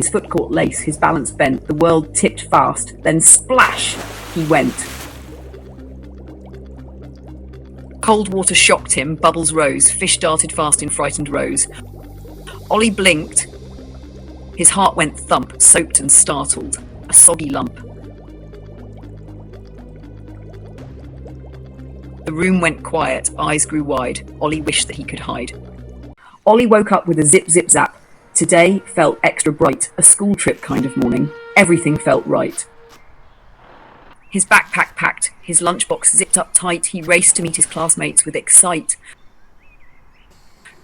His foot caught lace, his balance bent, the world tipped fast, then splash, he went. Cold water shocked him, bubbles rose, fish darted fast in frightened rows. Ollie blinked. His heart went thump, soaked and startled, a soggy lump. The room went quiet, eyes grew wide. Ollie wished that he could hide. Ollie woke up with a zip, zip, zap. Today felt extra bright, a school trip kind of morning. Everything felt right. His backpack packed, his lunchbox zipped up tight. He raced to meet his classmates with excite.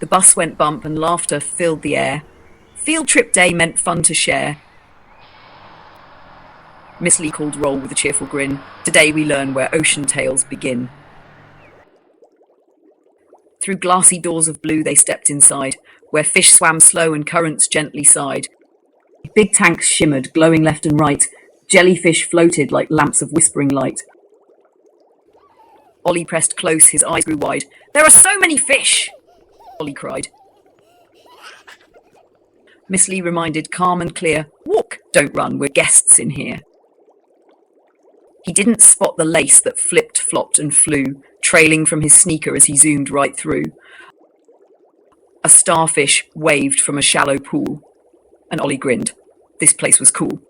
The bus went bump and laughter filled the air. Field trip day meant fun to share. Miss Lee called roll with a cheerful grin. Today we learn where ocean tales begin. Through glassy doors of blue they stepped inside, where fish swam slow and currents gently sighed. Big tanks shimmered, glowing left and right. Jellyfish floated like lamps of whispering light. Ollie pressed close, his eyes grew wide. "There are so many fish!" Ollie cried. Miss Lee reminded, calm and clear, "Walk, don't run, we're guests in here." He didn't spot the lace that flipped, flopped and flew, trailing from his sneaker as he zoomed right through. A starfish waved from a shallow pool, and Ollie grinned. This place was cool.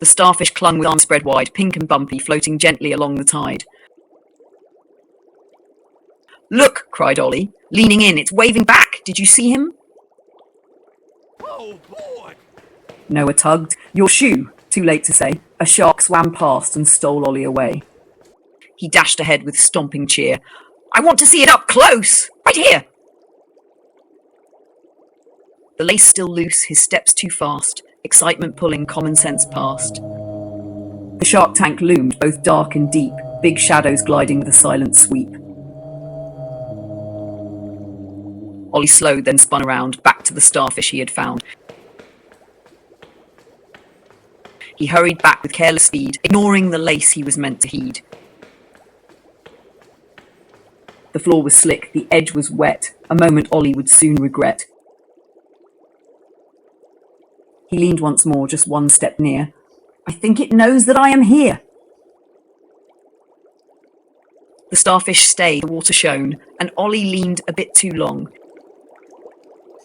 The starfish clung with arms spread wide, pink and bumpy, floating gently along the tide. "Look!" cried Ollie, leaning in. "It's waving back! Did you see him?" Oh, boy! Noah tugged. "Your shoe!" Too late to say. A shark swam past and stole Ollie away. He dashed ahead with stomping cheer. "I want to see it up close! Right here!" The lace still loose, his steps too fast, excitement pulling common sense past. The shark tank loomed, both dark and deep, big shadows gliding with a silent sweep. Ollie slowed, then spun around, back to the starfish he had found. He hurried back with careless speed, ignoring the lace he was meant to heed. The floor was slick, the edge was wet, a moment Ollie would soon regret. He leaned once more, just one step near. "I think it knows that I am here." The starfish stayed, the water shone, and Ollie leaned a bit too long.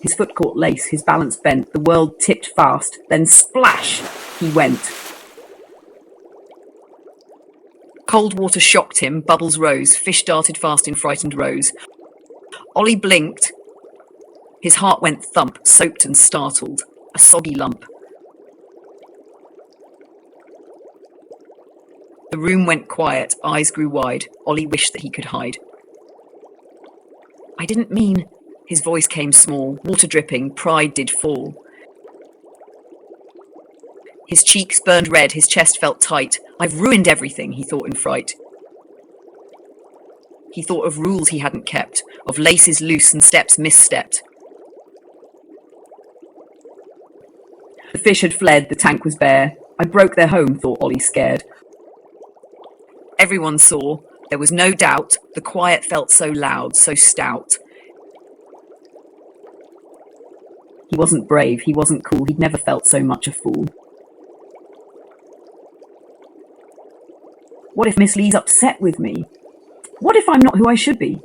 His foot caught lace, his balance bent, the world tipped fast, then splash, he went. Cold water shocked him, bubbles rose, fish darted fast in frightened rows. Ollie blinked. His heart went thump, soaked and startled, a soggy lump. The room went quiet, eyes grew wide. Ollie wished that he could hide. "I didn't mean..." His voice came small, water dripping, pride did fall. His cheeks burned red, his chest felt tight. "I've ruined everything," he thought in fright. He thought of rules he hadn't kept, of laces loose and steps misstepped. The fish had fled, the tank was bare. "I broke their home," thought Ollie, scared. Everyone saw, there was no doubt, the quiet felt so loud, so stout. He wasn't brave, he wasn't cool, he'd never felt so much a fool. What if Miss Lee's upset with me? What if I'm not who I should be?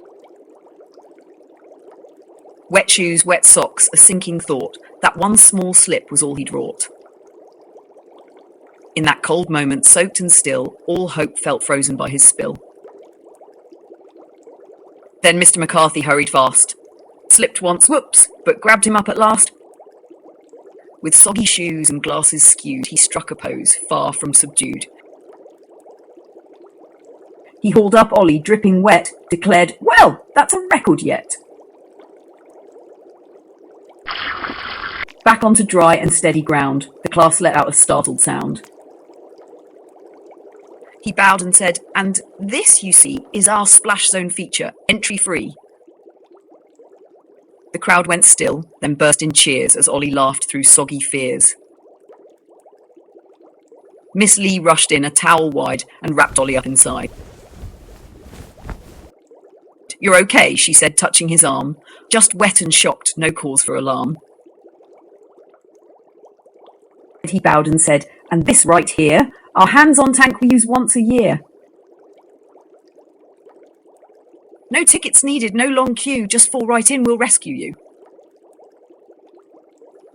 Wet shoes, wet socks, a sinking thought. That one small slip was all he'd wrought. In that cold moment, soaked and still, all hope felt frozen by his spill. Then Mr. McCarthy hurried fast. Slipped once, whoops, but grabbed him up at last. With soggy shoes and glasses skewed, he struck a pose, far from subdued. He hauled up Ollie, dripping wet, declared, "Well, that's a record yet." Back onto dry and steady ground, the class let out a startled sound. He bowed and said, "And this, you see, is our splash zone feature, entry free." The crowd went still, then burst in cheers as Ollie laughed through soggy fears. Miss Lee rushed in, a towel wide, and wrapped Ollie up inside. "You're okay," she said, touching his arm. "Just wet and shocked, no cause for alarm." He bowed and said, "And this right here, our hands-on tank we use once a year." "No tickets needed, no long queue, just fall right in, we'll rescue you."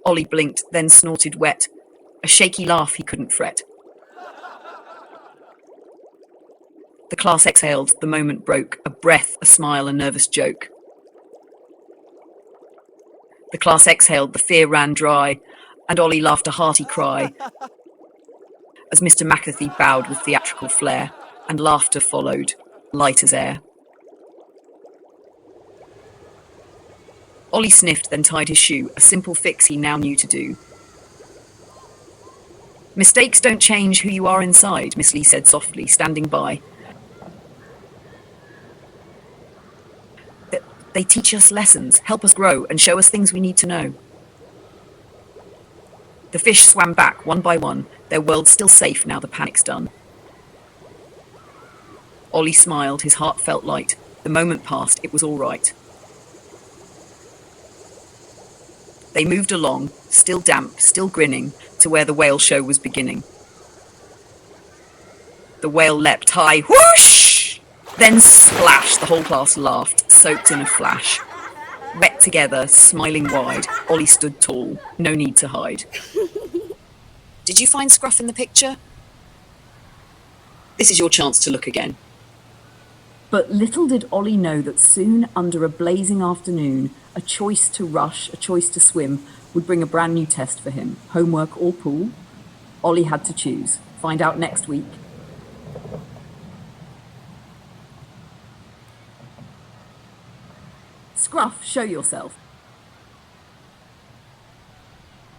Ollie blinked, then snorted wet. A shaky laugh he couldn't fret. The class exhaled, the moment broke, a breath, a smile, a nervous joke. The class exhaled, the fear ran dry, and Ollie laughed a hearty cry as Mr. McAtee bowed with theatrical flair, and laughter followed, light as air. Ollie sniffed, then tied his shoe, a simple fix he now knew to do. "Mistakes don't change who you are inside," Miss Lee said softly, standing by. "They teach us lessons, help us grow, and show us things we need to know." The fish swam back, one by one, their world still safe now the panic's done. Ollie smiled, his heart felt light. The moment passed, it was all right. They moved along, still damp, still grinning, to where the whale show was beginning. The whale leapt high, whoosh! Then splash, the whole class laughed, soaked in a flash. Wet together, smiling wide, Ollie stood tall, no need to hide. Did you find Scruff in the picture? This is your chance to look again. But little did Ollie know that soon, under a blazing afternoon, a choice to rush, a choice to swim, would bring a brand new test for him. Homework or pool? Ollie had to choose. Find out next week. Scruff, show yourself.